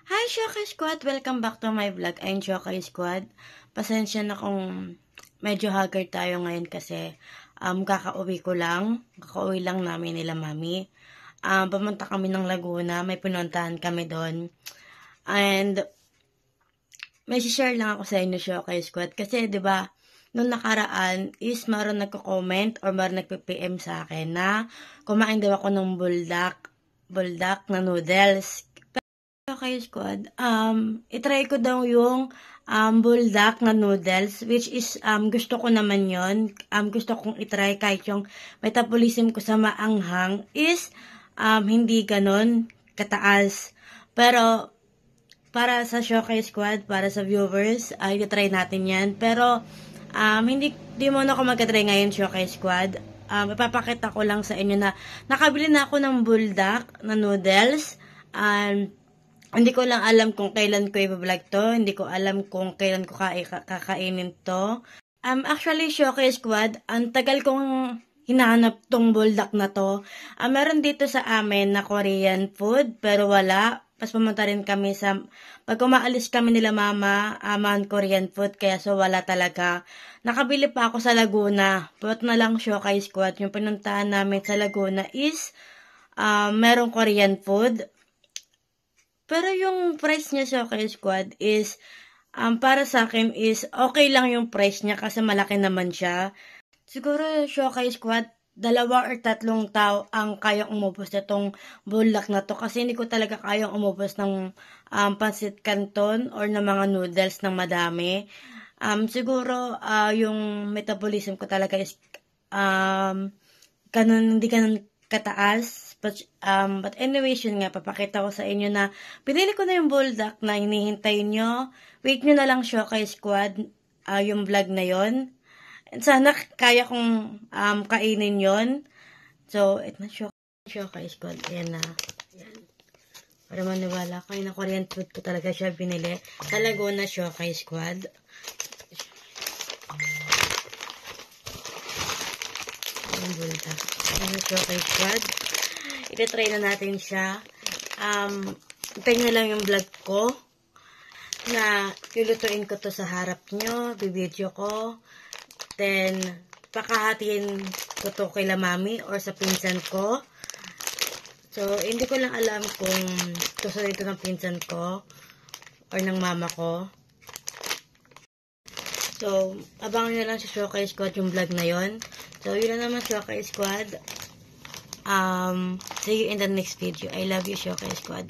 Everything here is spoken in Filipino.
Hi, Shokai Squad! Welcome back to my vlog. I'm Shokai Squad. Pasensya na kung medyo haggard tayo ngayon kasi kakauwi ko lang. Kakauwi lang namin nila mami. Pumunta kami ng Laguna. May pinuntahan kami doon. And may share lang ako sa inyo, Shokai Squad. Kasi, di ba, nung nakaraan is maroon nagko-comment or maroon nagpi-PM sa akin na kumain daw ako ng buldak na noodles. Okay, squad. Itry ko daw yung buldak na noodles, which is gusto ko naman yon. Gusto kong itry kahit yung metabolism ko sa maanghang is hindi ganon kataas. Pero para sa Showcase Squad, para sa viewers, itry natin yan. Pero hindi muna ako magka-try ngayon, Showcase Squad. Ipapakita ko lang sa inyo na nakabili na ako ng buldak na noodles. Hindi ko lang alam kung kailan ko i-vlog to. Hindi ko alam kung kailan ko kakainin to. Actually, Showcase Squad, ang tagal kong hinahanap tong buldak na to. Meron dito sa amin na Korean food, pero wala. Pas pumunta rin kami pag umaalis kami nila mama, Korean food, kaya so wala talaga. Nakabili pa ako sa Laguna. But na lang, Showcase Squad, yung pinuntahan namin sa Laguna is, merong Korean food. Pero yung price niya, Showcase Squad, is, para sa akin is, okay lang yung price niya kasi malaki naman siya. Siguro, Showcase Squad, 2 or 3 tao ang kayang umubos na tong bulak na to. Kasi hindi ko talaga kayang umubos ng pancit canton or ng mga noodles ng madami. Siguro, yung metabolism ko talaga is, hindi ganun kataas. But anyways, yun nga, papakita ko sa inyo na pinili ko na yung buldak na hinihintay nyo. Wait nyo na lang, Showcase Squad, yung vlog na yon. And sana kaya kong kainin yon. So, ito na, Showcase Squad. Ayan na. Ayan. Para maniwala kayo na Korean food ko talaga siya binili. Sa Laguna, Showcase Squad. Yung buldak. Ayan, Showcase Squad. Ito-try na natin siya. Hintayin nyo lang yung vlog ko na lulutuin ko to sa harap nyo, bibidyo ko. Then, pakahatiin ko to kay la mami or sa pinsan ko. So, hindi ko lang alam kung gusto dito ng pinsan ko or ng mama ko. So, abangan nyo lang sa Showcase Squad yung vlog na yon. So, yun na naman, Showcase Squad. See you in the next video. I love you, Showcase Squad.